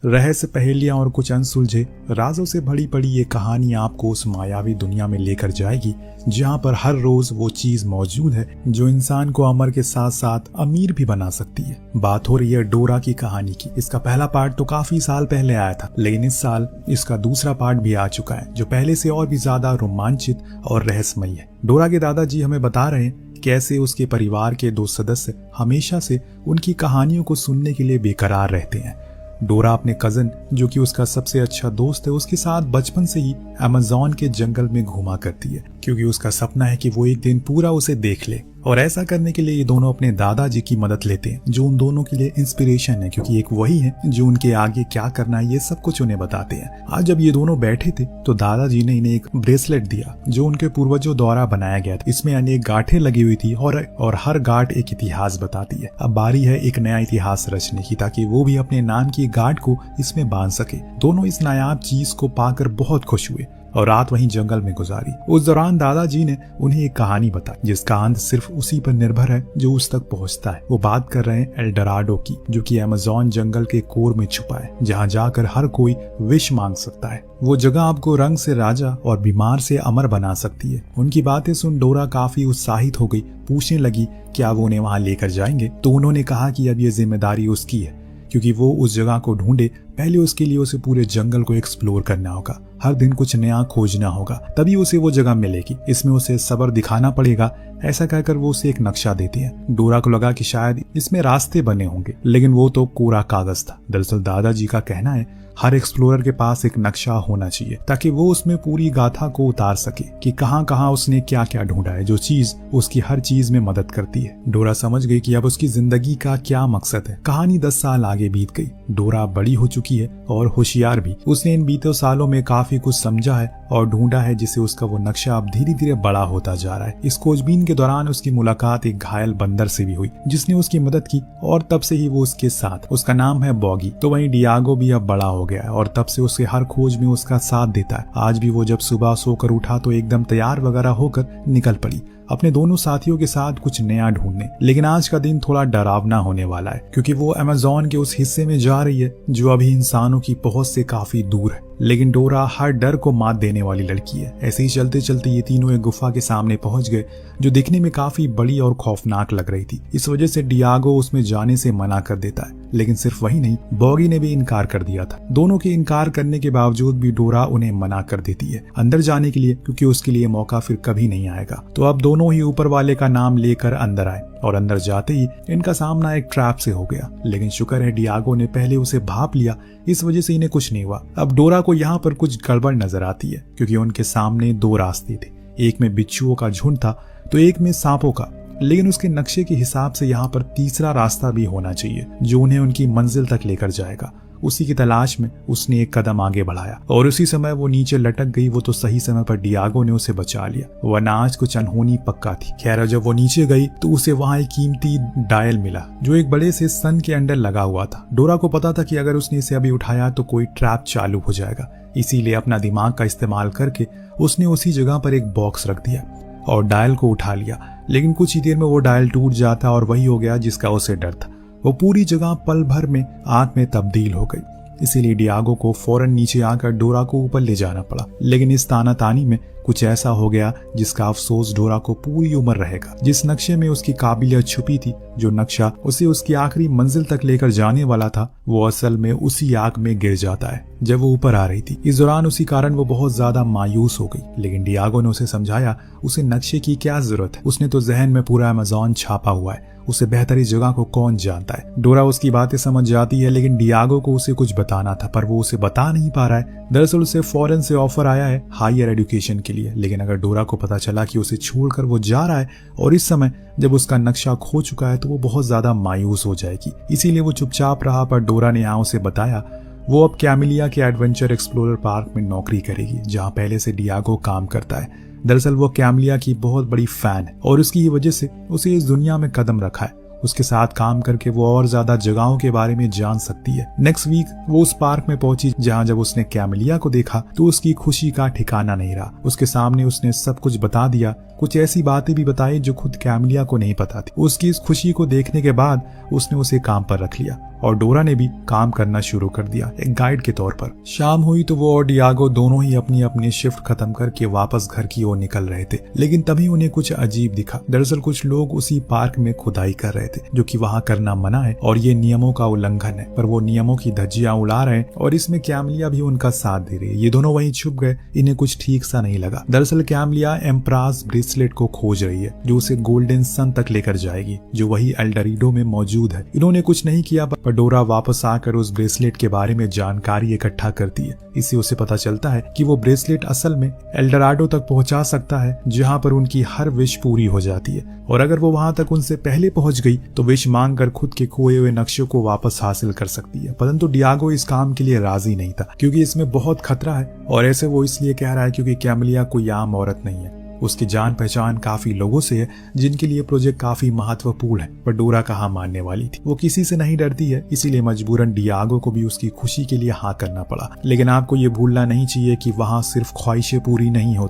रहस्य, पहेलियां और कुछ अनसुलझे राजों से भरी पड़ी ये कहानी आपको उस मायावी दुनिया में लेकर जाएगी जहां पर हर रोज वो चीज मौजूद है जो इंसान को अमर के साथ साथ अमीर भी बना सकती है। बात हो रही है डोरा की कहानी की। इसका पहला पार्ट तो काफी साल पहले आया था, लेकिन इस साल इसका दूसरा पार्ट भी आ चुका है जो पहले से और भी ज्यादा रोमांचित और रहस्यमयी है। डोरा के दादाजी हमें बता रहे हैं कैसे उसके परिवार के 2 सदस्य हमेशा से उनकी कहानियों को सुनने के लिए बेकरार रहते हैं। डोरा अपने कजन, जो कि उसका सबसे अच्छा दोस्त है, उसके साथ बचपन से ही अमेज़न के जंगल में घूमा करती है क्योंकि उसका सपना है कि वो एक दिन पूरा उसे देख ले। और ऐसा करने के लिए ये दोनों अपने दादाजी की मदद लेते हैं जो उन दोनों के लिए इंस्पिरेशन है, क्योंकि एक वही है जो उनके आगे क्या करना है ये सब कुछ उन्हें बताते हैं। आज जब ये दोनों बैठे थे तो दादाजी ने इन्हें एक ब्रेसलेट दिया जो उनके पूर्वजों द्वारा बनाया गया था। इसमें अनेक गांठें लगी हुई थी और हर गांठ एक इतिहास बताती है। अब बारी है एक नया इतिहास रचने की ताकि वो भी अपने नाम की गांठ को इसमें बांध सके। दोनों इस नायाब चीज को पाकर बहुत खुश हुए और रात वहीं जंगल में गुजारी। उस दौरान दादाजी ने उन्हें एक कहानी बताई जिसका अंत सिर्फ उसी पर निर्भर है जो उस तक पहुंचता है। वो बात कर रहे हैं एल डोराडो की, जो कि अमेज़न जंगल के कोर में छुपा है, जहां जाकर हर कोई विश मांग सकता है। वो जगह आपको रंग से राजा और बीमार से अमर बना सकती है। उनकी बातें सुन डोरा काफी उत्साहित हो गई, पूछने लगी क्या वो उन्हें वहां लेकर जाएंगे। तो उन्होंने कहा कि अब ये जिम्मेदारी उसकी है, क्योंकि वो उस जगह को ढूंढे पहले उसके लिए उसे पूरे जंगल को एक्सप्लोर करना होगा। हर दिन कुछ नया खोजना होगा, तभी उसे वो जगह मिलेगी। इसमें उसे सब्र दिखाना पड़ेगा। ऐसा कहकर वो उसे एक नक्शा देती है। डोरा को लगा कि शायद इसमें रास्ते बने होंगे, लेकिन वो तो कोरा कागज था। दरअसल दादाजी का कहना है हर एक्सप्लोरर के पास एक नक्शा होना चाहिए ताकि वो उसमें पूरी गाथा को उतार सके कि कहां कहां उसने क्या क्या ढूंढा है, जो चीज उसकी हर चीज में मदद करती है। डोरा समझ गई कि अब उसकी जिंदगी का क्या मकसद है। कहानी 10 साल आगे बीत गई। डोरा बड़ी हो चुकी है और होशियार भी। उसने इन बीते सालों में काफी कुछ समझा है और ढूंढा है, जिससे उसका वो नक्शा अब धीरे धीरे बड़ा होता जा रहा है। इस खोजबीन के दौरान उसकी मुलाकात एक घायल बंदर से भी हुई जिसने उसकी मदद की और तब से ही वो उसके साथ। उसका नाम है बॉगी। तो वहीं डियागो भी अब बड़ा हो गया है और तब से उसे हर खोज में उसका साथ देता है। आज भी वो जब सुबह सोकर उठा तो एकदम तैयार वगैरह होकर निकल पड़ी अपने दोनों साथियों के साथ कुछ नया ढूंढने। लेकिन आज का दिन थोड़ा डरावना होने वाला है क्योंकि वो अमेज़न के उस हिस्से में जा रही है जो अभी इंसानों की पहुंच से काफी दूर है। लेकिन डोरा हर डर को मात देने वाली लड़की है। ऐसे ही चलते चलते ये तीनों एक गुफा के सामने पहुंच गए जो दिखने में काफी बड़ी और खौफनाक लग रही थी। इस वजह से डियागो उसमें जाने से मना कर देता है, लेकिन सिर्फ वही नहीं, बॉगी ने भी इनकार कर दिया था। दोनों के इनकार करने के बावजूद भी डोरा उन्हें मना कर देती है अंदर जाने के लिए, क्योंकि उसके लिए मौका फिर कभी नहीं आएगा। तो अब दोनों ही ऊपर वाले का नाम लेकर अंदर आए और अंदर जाते ही इनका सामना एक ट्रैप से हो गया। लेकिन शुक्र है डियागो ने पहले उसे भांप लिया, इस वजह से इन्हें कुछ नहीं हुआ। अब डोरा को यहाँ पर कुछ गड़बड़ नजर आती है क्योंकि उनके सामने 2 रास्ते थे। एक में बिच्छुओं का झुंड था तो एक में सांपों का। लेकिन उसके नक्शे के हिसाब से यहाँ पर तीसरा रास्ता भी होना चाहिए जो उन्हें उनकी मंजिल तक लेकर जाएगा। उसी की तलाश में उसने एक कदम आगे बढ़ाया और उसी समय वो नीचे लटक गई। वो तो सही समय पर डियागो ने उसे बचा लिया, वरना आज कुछ अनहोनी पक्का थी। खैर जब वो नीचे गई तो उसे वहाँ एक कीमती डायल मिला जो एक बड़े से सन के अंदर लगा हुआ था। डोरा को पता था कि अगर उसने इसे अभी उठाया तो कोई ट्रैप चालू हो जाएगा, इसीलिए अपना दिमाग का इस्तेमाल करके उसने उसी जगह पर एक बॉक्स रख दिया और डायल को उठा लिया। लेकिन कुछ ही देर में वो डायल टूट जाता और वही हो गया जिसका उसे डर था। वो पूरी जगह पल भर में आग में तब्दील हो गई। इसीलिए डियागो को फौरन नीचे आकर डोरा को ऊपर ले जाना पड़ा। लेकिन इस तानातानी में कुछ ऐसा हो गया जिसका अफसोस डोरा को पूरी उम्र रहेगा। जिस नक्शे में उसकी काबिलियत छुपी थी, जो नक्शा उसे उसकी आखिरी मंजिल तक लेकर जाने वाला था, वो असल में उसी आग में गिर जाता है जब वो ऊपर आ रही थी। इस दौरान उसी कारण वो बहुत ज्यादा मायूस हो गई। लेकिन डियागो ने उसे समझाया उसे नक्शे की क्या जरूरत है, उसने तो जहन में पूरा अमेज़न छापा हुआ है, उसे बेहतर इस जगह को कौन जानता है। डोरा उसकी बातें समझ जाती है, लेकिन डियागो को उसे कुछ बताना था पर वो उसे बता नहीं पा रहा है। दरअसल उसे फॉरेन से ऑफर आया है हायर एजुकेशन के लिए, लेकिन अगर डोरा को पता चला कि उसे छोड़कर वो जा रहा है और इस समय जब उसका नक्शा खो चुका है तो वो बहुत ज्यादा मायूस हो जाएगी। इसीलिए वो चुपचाप रहा। पर डोरा ने यहाँ उसे बताया वो अब कैमिलिया के एडवेंचर एक्सप्लोरर पार्क में नौकरी करेगी जहाँ पहले से डियागो काम करता है। दरअसल वो कैमिलिया की बहुत बड़ी फैन है और उसकी वजह से उसे इस दुनिया में कदम रखा है। उसके साथ काम करके वो और ज्यादा जगहों के बारे में जान सकती है। नेक्स्ट वीक वो उस पार्क में पहुंची जहां जब उसने कैमिलिया को देखा तो उसकी खुशी का ठिकाना नहीं रहा। उसके सामने उसने सब कुछ बता दिया, कुछ ऐसी बातें भी बताई जो खुद कैमिलिया को नहीं पता थी। उसकी इस खुशी को देखने के बाद उसने उसे काम पर रख लिया और डोरा ने भी काम करना शुरू कर दिया एक गाइड के तौर पर। शाम हुई तो वो और डियागो दोनों ही अपनी अपनी शिफ्ट खत्म करके वापस घर की ओर निकल रहे थे, लेकिन तभी उन्हें कुछ अजीब दिखा। दरअसल कुछ लोग उसी पार्क में खुदाई कर रहे थे, जो कि वहां करना मना है और ये नियमों का उल्लंघन है, पर वो नियमों की धज्जियां उड़ा रहे हैं और इसमें कैमलिया भी उनका साथ दे रही है। ये दोनों वहीं छुप गए, इन्हें कुछ ठीक सा नहीं लगा। दरअसल कैमलिया एम्प्रास ब्रेसलेट को खोज रही है जो उसे गोल्डन सन तक लेकर जाएगी, जो वही एल्डोराडो में मौजूद है। इन्होंने कुछ नहीं किया, पर डोरा वापस आकर उस ब्रेसलेट के बारे में जानकारी इकट्ठा करती है। इससे उसे पता चलता है कि वो ब्रेसलेट असल में एल्डोराडो तक पहुंचा सकता है, जहां पर उनकी हर विश पूरी हो जाती है, और अगर वो वहां तक उनसे पहले पहुंच गई तो विश मांगकर खुद के खोए हुए नक्शे को वापस हासिल कर सकती है। परंतु डियागो इस काम के लिए राजी नहीं था, क्योंकि इसमें बहुत खतरा है, और ऐसे वो इसलिए कह रहा है क्योंकि कैमलिया कोई आम औरत नहीं है। उसकी जान पहचान काफी लोगों से है जिनके लिए प्रोजेक्ट काफी महत्वपूर्ण है, पर डोरा कहाँ मानने वाली थी। वो किसी से नहीं डरती है, इसीलिए मजबूरन डियागो को भी उसकी खुशी के लिए हाँ करना पड़ा। लेकिन आपको ये भूलना नहीं चाहिए कि वहाँ सिर्फ ख्वाहिशें पूरी नहीं होती,